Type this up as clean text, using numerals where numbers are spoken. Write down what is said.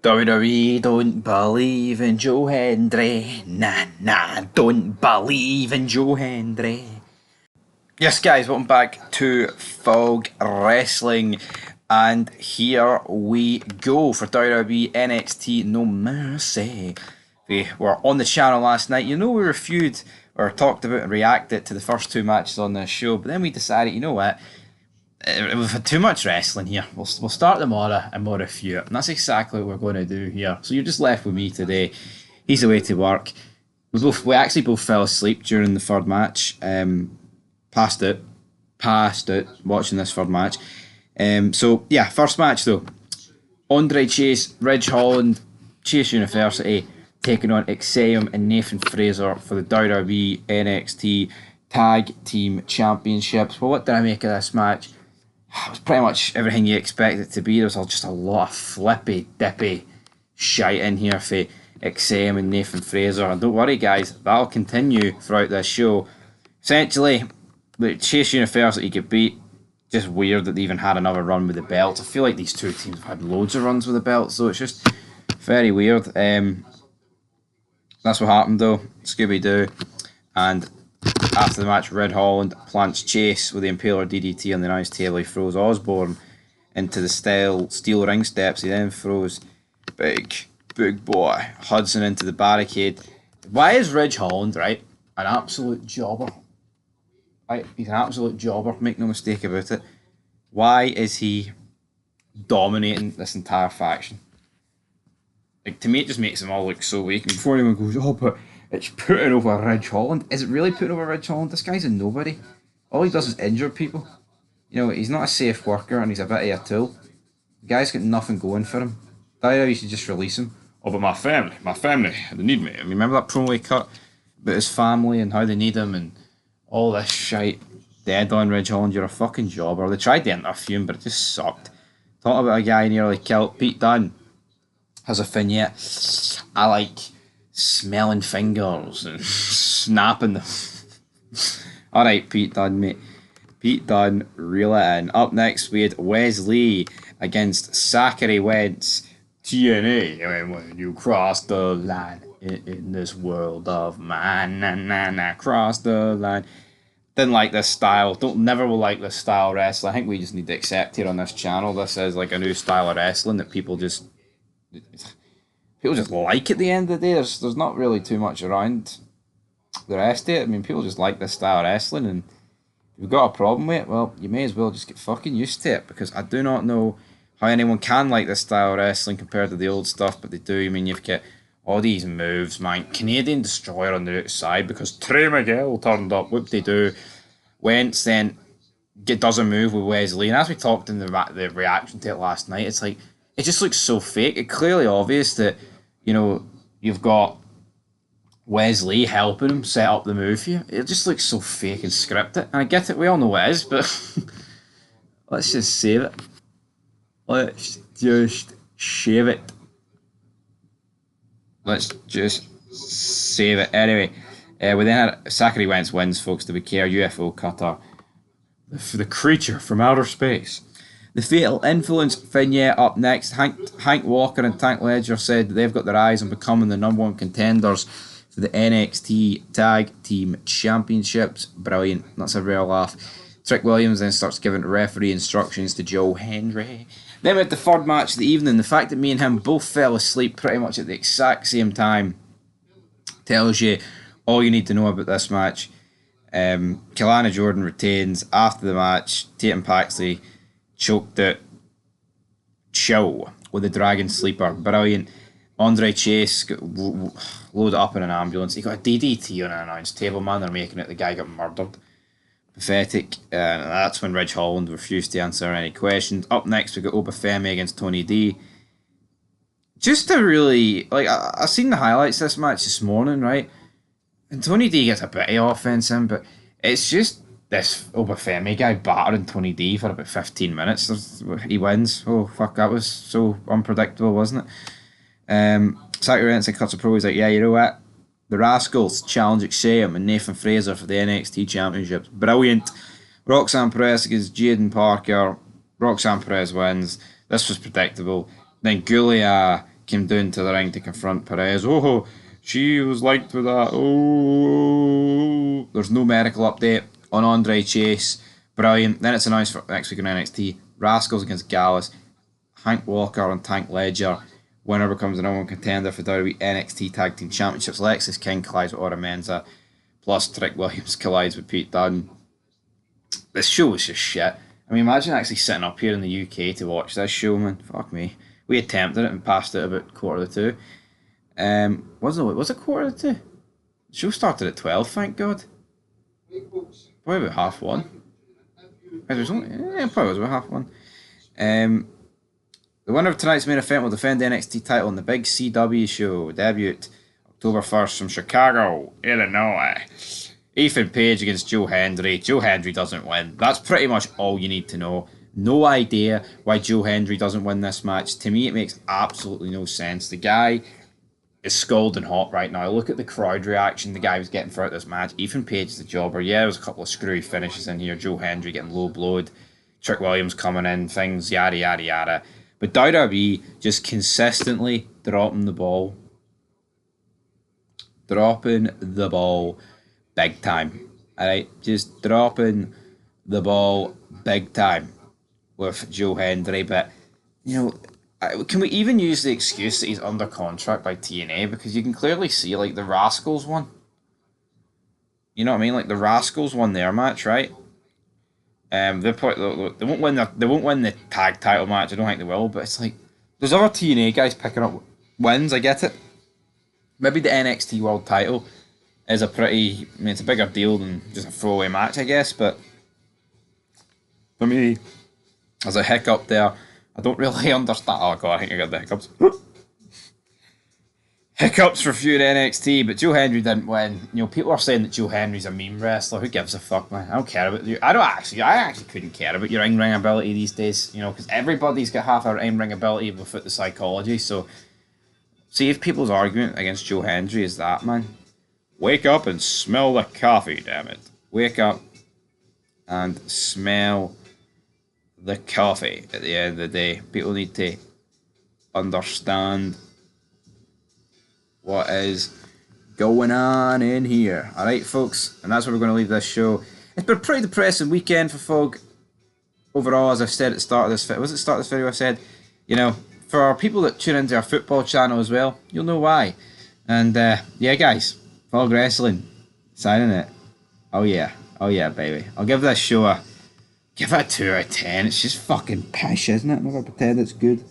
WWE don't believe in Joe Hendry. Nah, nah, don't believe in Joe Hendry. Yes, guys, welcome back to Fog Wrestling. And here we go for WWE NXT No Mercy. We were on the channel last night. You know, we reviewed or talked about and reacted to the first two matches on this show, but then we decided, you know what? We've had too much wrestling here. We'll start tomorrow and we'll review it. And that's exactly what we're going to do here. So you're just left with me today. He's away to work. We actually both fell asleep during the third match. Passed it watching this third match. So yeah, first match though. Andre Chase, Ridge Holland, Chase University taking on Exeum and Nathan Fraser for the WWE NXT Tag Team Championships. Well, what did I make of this match? It was pretty much everything you expect it to be. There was just a lot of flippy, dippy shite in here for Exeum and Nathan Fraser. And don't worry, guys, that'll continue throughout this show. Essentially, the Chase University get beat. Just weird that they even had another run with the belts. I feel like these two teams have had loads of runs with the belts, so it's just very weird. That's what happened though. Scooby-Doo. And after the match, Red Holland plants Chase with the Impaler DDT on the announce table. He throws Osborne into the steel ring steps. He then throws big boy Hudson into the barricade. Why is Ridge Holland, right, an absolute jobber? Right, he's an absolute jobber, make no mistake about it. Why is he dominating this entire faction? Like, to me, it just makes them all look so weak. And before anyone goes, oh, but it's putting over Ridge Holland. Is it really putting over Ridge Holland? This guy's a nobody. All he does is injure people. You know, he's not a safe worker and he's a bit of a tool. The guy's got nothing going for him. WWE should just release him. Oh, but my family, they need me. Remember that promo he cut about his family and how they need him and all this shite. Dead on Ridge Holland, you're a fucking jobber. They tried to interview him, but it just sucked. Talking about a guy nearly killed. Pete Dunne has a vignette. I like smelling fingers and snapping them. Alright, Pete Dunne, mate. Pete Dunne, reel it in. Up next, we had Wesley against Zachary Wentz. TNA, when you cross the line in this world of mine, cross the line. Didn't like this style. Never will like this style of wrestling. I think we just need to accept here on this channel. This is like a new style of wrestling that people just like at the end of the day. There's not really too much around the rest of it. I mean, people just like this style of wrestling, and if you've got a problem with it, well, you may as well just get fucking used to it, because I do not know how anyone can like this style of wrestling compared to the old stuff, but they do. I mean, you've got all these moves, man. Canadian Destroyer on the outside because Trey Miguel turned up. Whoop they do. Wentz then does a move with Wesley, and as we talked in the reaction to it last night, it's like, it just looks so fake. It's clearly obvious that, you know, you've got Wesley helping him set up the move for you. It just looks so fake and scripted. And I get it, we all know it is, but let's just save it. Let's just shave it. Let's just save it. Anyway, we then had Zachary Wentz wins, folks, to be care. UFO cutter. The creature from outer space. The Fatal Influence vignette up next. Hank Walker and Tank Ledger said that they've got their eyes on becoming the number one contenders for the NXT Tag Team Championships. Brilliant. That's a real laugh. Trick Williams then starts giving referee instructions to Joe Hendry. Then we had the third match of the evening. The fact that me and him both fell asleep pretty much at the exact same time tells you all you need to know about this match. Kelana Jordan retains. After the match, Tatum Paxley choked out Chill with a Dragon Sleeper. Brilliant. Andre Chase got loaded up in an ambulance. He got a DDT on an announced table, man. They're making it the guy got murdered. Pathetic. And that's when Ridge Holland refused to answer any questions. Up next, we got Obafemi against Tony D. Just to really, like, I seen the highlights of this match this morning, right? And Tony D gets a bit of offense in, but it's just this Obafemi guy battering Tony D for about 15 minutes. He wins. Oh, fuck, that was so unpredictable, wasn't it? Zachary Wentz cuts a pro. He's like, yeah, you know what? The Rascals challenge Exeum and Nathan Fraser for the NXT Championships. Brilliant. Roxanne Perez against Jaden Parker. Roxanne Perez wins. This was predictable. Then Gulia came down to the ring to confront Perez. Oh, she was liked with that. Oh, there's no medical update on Andre Chase. Brilliant. Then it's announced for next week on NXT. Rascals against Gallus. Hank Walker and Tank Ledger. Winner becomes the number one contender for WWE NXT Tag Team Championships. Lexis King collides with Ora Menza. Plus Trick Williams collides with Pete Dunne. This show was just shit. I mean, imagine actually sitting up here in the UK to watch this show, man. Fuck me. We attempted it and passed it about 1:45. Was it 1:45? The show started at 12, thank God. Probably about 1:30. Probably was about 1:30. The winner of tonight's main event will defend the NXT title on the big CW show. Debut October 1st from Chicago, Illinois. Ethan Page against Joe Hendry. Joe Hendry doesn't win. That's pretty much all you need to know. No idea why Joe Hendry doesn't win this match. To me, it makes absolutely no sense. The guy is scalding hot right now. Look at the crowd reaction the guy was getting throughout this match. Ethan Page is the jobber. Yeah, there was a couple of screwy finishes in here. Joe Hendry getting low blowed. Trick Williams coming in. Things, yada, yada, yada. But WWE just consistently dropping the ball. Dropping the ball big time. Alright? Just dropping the ball big time with Joe Hendry. But, you know, can we even use the excuse that he's under contract by TNA? Because you can clearly see, like, the Rascals won. You know what I mean? Like, the Rascals won their match, right? They won't win the tag title match. I don't think they will. But it's like there's other TNA guys picking up wins. I get it. Maybe the NXT World Title is it's a bigger deal than just a throwaway match, I guess. But for me, there's a hiccup there. I don't really understand. Oh god, I think I got the hiccups. Hiccups for feud NXT, but Joe Hendry didn't win. You know, people are saying that Joe Hendry's a meme wrestler. Who gives a fuck, man? I don't care about you. I actually couldn't care about your in-ring ability these days. You know, because everybody's got half our in-ring ability without the psychology. So, see if people's argument against Joe Hendry is that, man. Wake up and smell the coffee, damn it. Wake up and smell the coffee. At the end of the day, people need to understand what is going on in here. Alright, folks, and that's where we're going to leave this show. It's been a pretty depressing weekend for folk overall, as I've said at the start of this video. Was it the start of this video I said? You know, for our people that tune into our football channel as well, you'll know why. And yeah, guys, Fog Wrestling, signing it. Oh yeah, baby. I'll give this show give it a 2 out of 10. It's just fucking pish, isn't it? Never pretend it's good.